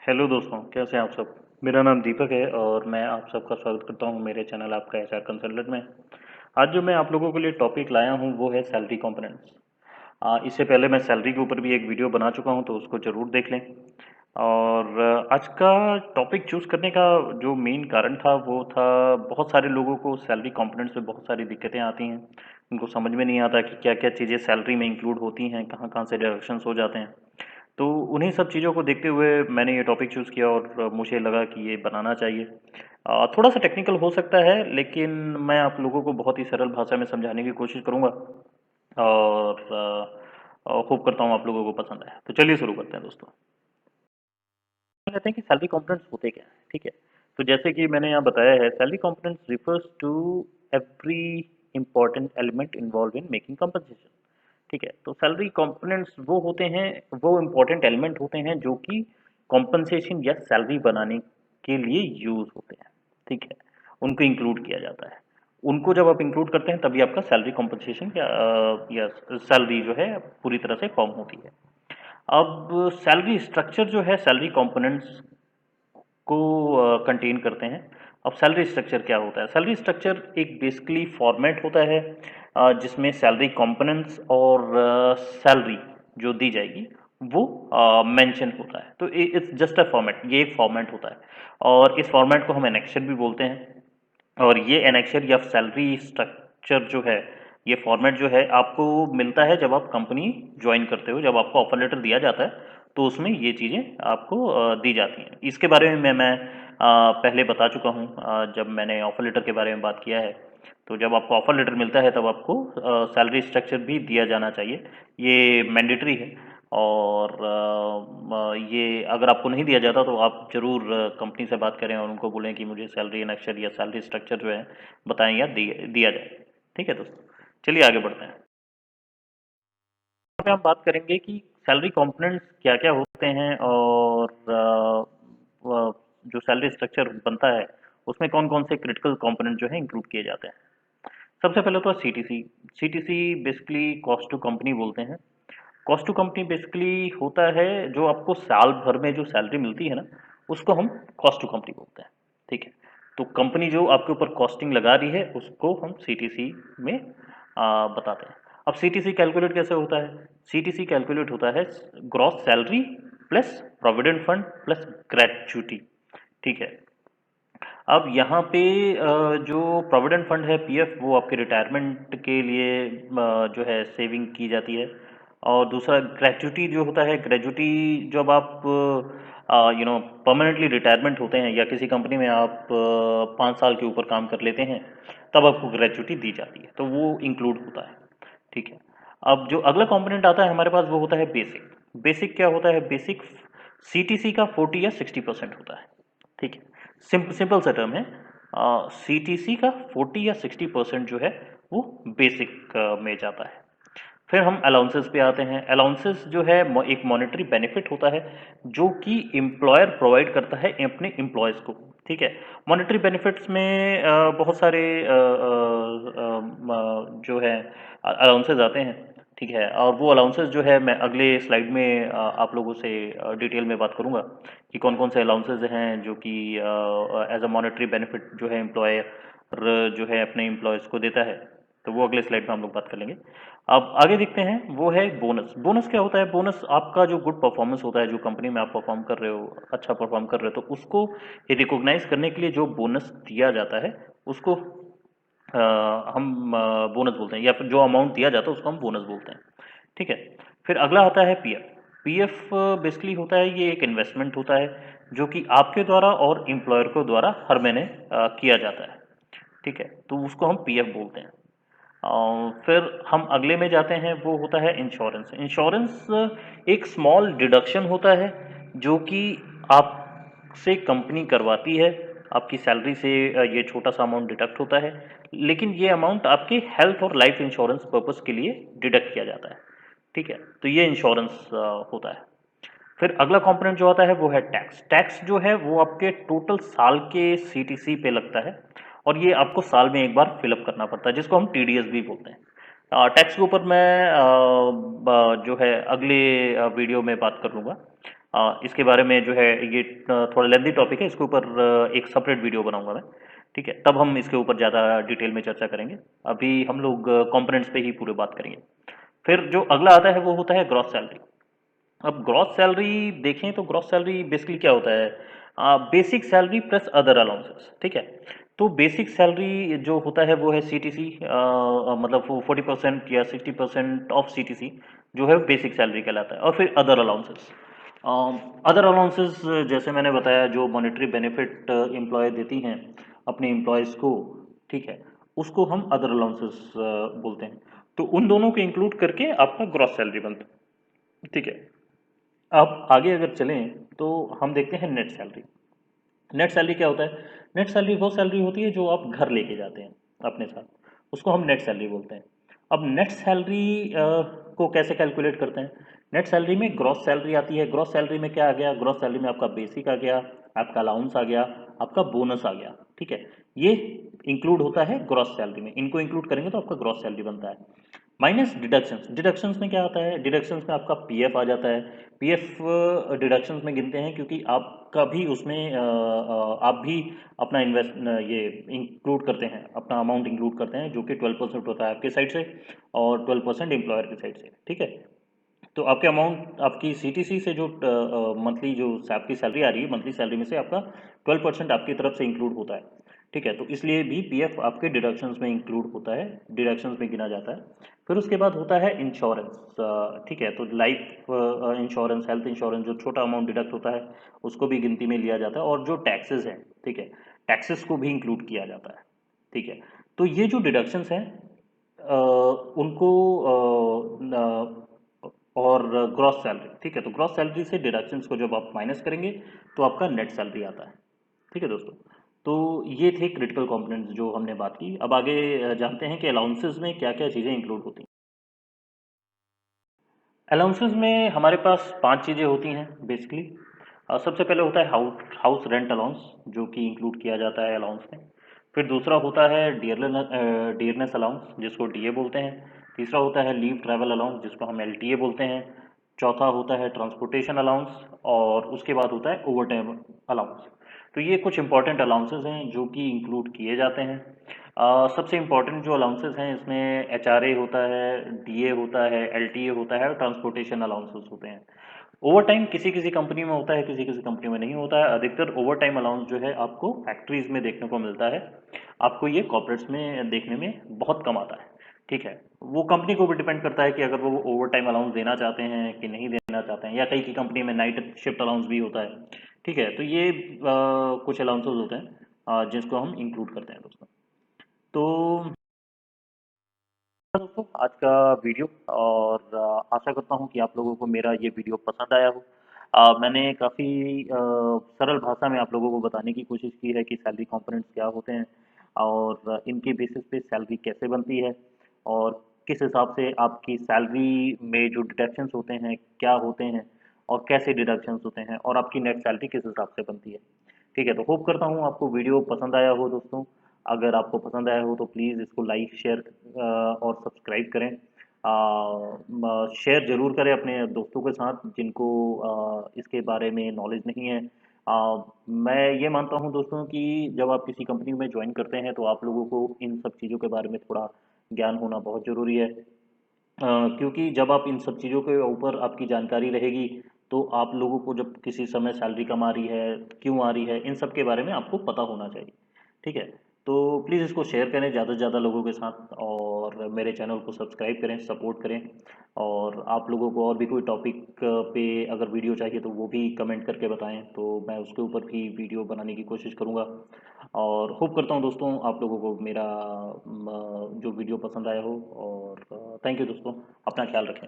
Hello दोस्तों, कैसे हैं आप सब। मेरा नाम दीपक है और मैं आप सबका स्वागत करता हूं मेरे चैनल आपका एचआर कंसल्टेंट में। आज जो मैं आप लोगों के लिए टॉपिक लाया हूं वो है सैलरी कंपोनेंट्स। इससे पहले मैं सैलरी के ऊपर भी एक वीडियो बना चुका हूं, तो उसको ज़रूर देख लें। और आज का टॉपिक चूज़ करने का जो मेन कारण था वो था, बहुत सारे लोगों को सैलरी कंपोनेंट्स में बहुत सारी दिक्कतें आती हैं। उनको समझ में नहीं आता कि क्या क्या चीज़ें सैलरी में इंक्लूड होती हैं, कहाँ कहाँ से डिडक्शंस हो जाते हैं। तो उन्हीं सब चीज़ों को देखते हुए मैंने ये टॉपिक चूज़ किया और मुझे लगा कि ये बनाना चाहिए। थोड़ा सा टेक्निकल हो सकता है, लेकिन मैं आप लोगों को बहुत ही सरल भाषा में समझाने की कोशिश करूँगा और होप करता हूँ आप लोगों को पसंद आए। तो चलिए शुरू करते हैं दोस्तों। कहते हैं कि सैलरी कंपोनेंट्स होते क्या हैं, ठीक है। तो जैसे कि मैंने यहाँ बताया है, salary components refers to every important element involve in making compensation. ठीक है, तो सैलरी कंपोनेंट्स वो होते हैं, वो इंपॉर्टेंट एलिमेंट होते हैं जो कि कॉम्पनसेशन या सैलरी बनाने के लिए यूज होते हैं। ठीक है, उनको इंक्लूड किया जाता है। उनको जब आप इंक्लूड करते हैं तभी आपका सैलरी कॉम्पनसेशन या सैलरी जो है पूरी तरह से फॉर्म होती है। अब सैलरी स्ट्रक्चर जो है सैलरी कंपोनेंट्स को कंटेन करते हैं। अब सैलरी स्ट्रक्चर क्या होता है? सैलरी स्ट्रक्चर एक बेसिकली फॉर्मेट होता है जिसमें सैलरी कंपोनेंट्स और सैलरी जो दी जाएगी वो मेंशन होता है। तो इट्स जस्ट अ फॉर्मेट, ये एक फॉर्मेट होता है और इस फॉर्मेट को हम एनेक्सर भी बोलते हैं। और ये एनेक्सर या सैलरी स्ट्रक्चर जो है, ये फॉर्मेट जो है आपको मिलता है जब आप कंपनी ज्वाइन करते हो, जब आपको ऑफर लेटर दिया जाता है तो उसमें ये चीज़ें आपको दी जाती हैं। इसके बारे में मैं पहले बता चुका हूँ जब मैंने ऑफर लेटर के बारे में बात किया है। तो जब आपको ऑफर लेटर मिलता है तब आपको सैलरी स्ट्रक्चर भी दिया जाना चाहिए, ये मैंडेटरी है। और ये अगर आपको नहीं दिया जाता तो आप ज़रूर कंपनी से बात करें और उनको बोलें कि मुझे सैलरी एनेक्सर या सैलरी स्ट्रक्चर जो है बताएं या दिया जाए। ठीक है दोस्तों, चलिए आगे बढ़ते हैं। यहाँ पे हम बात करेंगे कि सैलरी कंपोनेंट्स क्या क्या होते हैं और जो सैलरी स्ट्रक्चर बनता है उसमें कौन कौन से क्रिटिकल कंपोनेंट जो है इंक्लूड किए जाते हैं। सबसे पहले तो CTC. CTC basically cost to company बोलते हैं। कॉस्ट टू कंपनी बेसिकली होता है जो आपको साल भर में जो सैलरी मिलती है ना, उसको हम कॉस्ट टू कंपनी बोलते हैं। ठीक है, तो कंपनी जो आपके ऊपर कॉस्टिंग लगा रही है उसको हम सीटीसी में बताते हैं। अब सीटीसी कैलकुलेट कैसे होता है? सीटीसी कैलकुलेट होता है gross salary plus provident fund plus gratuity. ठीक है, अब यहाँ पे जो प्रोविडेंट फंड है पीएफ, वो आपके रिटायरमेंट के लिए जो है सेविंग की जाती है। और दूसरा ग्रेच्युटी जो होता है, ग्रेच्युटी जब आप परमानेंटली रिटायरमेंट होते हैं या किसी कंपनी में आप 5 साल के ऊपर काम कर लेते हैं तब आपको ग्रेच्युटी दी जाती है, तो वो इंक्लूड होता है। ठीक है, अब जो अगला कंपोनेंट आता है हमारे पास वो होता है बेसिक। बेसिक क्या होता है? बेसिक सीटीसी का 40 या 60% होता है। ठीक है, सिंपल सा टर्म है। सीटीसी का 40 या 60% जो है वो बेसिक में जाता है। फिर हम अलाउंसेस पे आते हैं। अलाउंसेस जो है एक मॉनेटरी बेनिफिट होता है जो कि एम्प्लॉयर प्रोवाइड करता है अपने एम्प्लॉयज़ को। ठीक है, मॉनेटरी बेनिफिट्स में बहुत सारे जो है अलाउंसेस आते हैं। ठीक है, और वो अलाउंसेस जो है मैं अगले स्लाइड में आप लोगों से डिटेल में बात करूंगा कि कौन कौन से अलाउंसेस हैं जो कि एज अ मॉनेटरी बेनिफिट जो है एम्प्लॉयर जो है अपने एम्प्लॉयज़ को देता है। तो वो अगले स्लाइड में हम लोग बात कर लेंगे। अब आगे देखते हैं, वो है बोनस। बोनस क्या होता है? बोनस आपका जो गुड परफॉर्मेंस होता है, जो कंपनी में आप परफॉर्म कर रहे हो, अच्छा परफॉर्म कर रहे हो, तो उसको रिकॉग्नाइज करने के लिए जो बोनस दिया जाता है उसको हम बोनस बोलते हैं, या फिर जो अमाउंट दिया जाता है उसको हम बोनस बोलते हैं। ठीक है, फिर अगला आता है पीएफ। पीएफ बेसिकली होता है, ये एक इन्वेस्टमेंट होता है जो कि आपके द्वारा और एम्प्लॉयर को द्वारा हर महीने किया जाता है। ठीक है, तो उसको हम पीएफ बोलते हैं। फिर हम अगले में जाते हैं, वो होता है इंश्योरेंस। इंश्योरेंस एक स्मॉल डिडक्शन होता है जो कि आपसे कंपनी करवाती है। आपकी सैलरी से ये छोटा सा अमाउंट डिडक्ट होता है, लेकिन ये अमाउंट आपके हेल्थ और लाइफ इंश्योरेंस पर्पस के लिए डिडक्ट किया जाता है। ठीक है, तो ये इंश्योरेंस होता है। फिर अगला कंपोनेंट जो आता है वो है टैक्स। टैक्स जो है वो आपके टोटल साल के सीटीसी पे लगता है और ये आपको साल में एक बार फिलअप करना पड़ता है, जिसको हम टीडीएस भी बोलते हैं। टैक्स के ऊपर मैं जो है अगले वीडियो में बात कर लूँगा। इसके बारे में जो है ये थोड़ा लेंदी टॉपिक है, इसके ऊपर एक सेपरेट वीडियो बनाऊंगा मैं, ठीक है, तब हम इसके ऊपर ज़्यादा डिटेल में चर्चा करेंगे। अभी हम लोग कंपोनेंट्स पे ही पूरे बात करेंगे। फिर जो अगला आता है वो होता है ग्रॉस सैलरी। अब ग्रॉस सैलरी देखें तो ग्रॉस सैलरी बेसिकली क्या होता है, basic salary plus other allowances, ठीक है। तो बेसिक सैलरी जो होता है वो है सीटीसी, मतलब वो 40% या 60% ऑफ सीटीसी जो है बेसिक सैलरी कहलाता है। और फिर अदर अलाउंसेस, अदर अलाउंसेस जैसे मैंने बताया जो मॉनेटरी बेनिफिट एम्प्लॉय देती हैं अपने एम्प्लॉयज़ को, ठीक है, उसको हम अदर अलाउंसेस बोलते हैं। तो उन दोनों को इंक्लूड करके आपका ग्रॉस सैलरी बनता है, ठीक है। अब आगे अगर चलें तो हम देखते हैं नेट सैलरी। नेट सैलरी क्या होता है? नेट सैलरी वो सैलरी होती है जो आप घर लेके जाते हैं अपने साथ, उसको हम नेट सैलरी बोलते हैं। अब नेट सैलरी को कैसे कैलकुलेट करते हैं? नेट सैलरी में ग्रॉस सैलरी आती है। ग्रॉस सैलरी में क्या आ गया? ग्रॉस सैलरी में आपका बेसिक आ गया, आपका अलाउंस आ गया, आपका बोनस आ गया, ठीक है। ये इंक्लूड होता है ग्रॉस सैलरी में। इनको इंक्लूड करेंगे तो आपका ग्रॉस सैलरी बनता है। Minus deductions. डिडक्शंस में क्या आता है? डिडक्शंस में आपका पीएफ आ जाता है। पीएफ डिडक्शंस में गिनते हैं क्योंकि आपका भी उसमें आप भी अपना इन्वेस्ट ये इंक्लूड करते हैं, अपना अमाउंट इंक्लूड करते हैं जो कि 12% होता है आपके साइड से और 12% एम्प्लॉयर की साइड से, ठीक है। तो आपके अमाउंट आपकी सीटीसी से जो मंथली जो आपकी सैलरी आ रही है, मंथली सैलरी में से आपका 12% आपकी तरफ से इंक्लूड होता है, ठीक है। तो इसलिए भी पीएफ आपके डिडक्शंस में इंक्लूड होता है, डिडक्शंस में गिना जाता है। फिर उसके बाद होता है इंश्योरेंस, ठीक है। तो लाइफ इंश्योरेंस, हेल्थ इंश्योरेंस, जो छोटा अमाउंट डिडक्ट होता है उसको भी गिनती में लिया जाता है। और जो टैक्सेस हैं, ठीक है, टैक्सेस को भी इंक्लूड किया जाता है, ठीक है। तो ये जो डिडक्शंस हैं उनको और ग्रॉस सैलरी, ठीक है। तो ग्रॉस सैलरी से डिडक्शंस को जब आप माइनस करेंगे तो आपका नेट सैलरी आता है, ठीक है दोस्तों। तो ये थे क्रिटिकल कंपोनेंट्स जो हमने बात की। अब आगे जानते हैं कि अलाउंसेस में क्या क्या चीज़ें इंक्लूड होती हैं। अलाउंसेस में हमारे पास 5 चीज़ें होती हैं बेसिकली। सबसे पहले होता है हाउस हाउस रेंट अलाउंस, जो कि इंक्लूड किया जाता है अलाउंस में। फिर दूसरा होता है डियरनेस अलाउंस, जिसको डीए बोलते हैं। तीसरा होता है लीव ट्रैवल अलाउंस, जिसको हम एलटीए बोलते हैं। चौथा होता है ट्रांसपोर्टेशन अलाउंस। और उसके बाद होता है ओवर टाइम अलाउंस। तो ये कुछ इंपॉर्टेंट अलाउंसेस हैं जो कि इंक्लूड किए जाते हैं। सबसे इम्पोर्टेंट जो अलाउंसेस हैं इसमें एचआरए होता है, डीए होता है, एलटीए होता है और ट्रांसपोर्टेशन अलाउंसेस होते हैं। ओवर टाइम किसी किसी कंपनी में होता है, किसी किसी कंपनी में नहीं होता है। अधिकतर ओवर टाइम अलाउंस जो है आपको फैक्ट्रीज में देखने को मिलता है, आपको ये कॉर्पोरेट्स में देखने में बहुत कम आता है, ठीक है। वो कंपनी को भी डिपेंड करता है कि अगर वो ओवर टाइम अलाउंस देना चाहते हैं कि नहीं देना चाहते हैं, या कई की कंपनी में नाइट शिफ्ट अलाउंस भी होता है, ठीक है। तो ये कुछ अलाउंसेस होते हैं जिसको हम इंक्लूड करते हैं दोस्तों। तो दोस्तों आज का वीडियो, और आशा करता हूँ कि आप लोगों को मेरा ये वीडियो पसंद आया हो। मैंने काफ़ी सरल भाषा में आप लोगों को बताने की कोशिश की है कि सैलरी कंपोनेंट्स क्या होते हैं और इनके बेसिस पे सैलरी कैसे बनती है, और किस हिसाब से आपकी सैलरी में जो डिडक्शंस होते हैं क्या होते हैं, और कैसे डिडक्शंस होते हैं, और आपकी नेट सैलरी किस हिसाब से बनती है, ठीक है। तो होप करता हूँ आपको वीडियो पसंद आया हो दोस्तों। अगर आपको पसंद आया हो तो प्लीज़ इसको लाइक शेयर और सब्सक्राइब करें। शेयर ज़रूर करें अपने दोस्तों के साथ जिनको इसके बारे में नॉलेज नहीं है। मैं ये मानता हूँ दोस्तों कि जब आप किसी कंपनी में ज्वाइन करते हैं तो आप लोगों को इन सब चीज़ों के बारे में थोड़ा ज्ञान होना बहुत ज़रूरी है। क्योंकि जब आप इन सब चीज़ों के ऊपर आपकी जानकारी रहेगी तो आप लोगों को जब किसी समय सैलरी कम आ रही है, क्यों आ रही है, इन सब के बारे में आपको पता होना चाहिए, ठीक है। तो प्लीज़ इसको शेयर करें ज़्यादा से ज़्यादा लोगों के साथ, और मेरे चैनल को सब्सक्राइब करें, सपोर्ट करें। और आप लोगों को और भी कोई टॉपिक पे अगर वीडियो चाहिए तो वो भी कमेंट करके बताएं, तो मैं उसके ऊपर भी वीडियो बनाने की कोशिश करूँगा। और होप करता हूँ दोस्तों आप लोगों को मेरा जो वीडियो पसंद आया हो। और थैंक यू दोस्तों, अपना ख्याल रखें।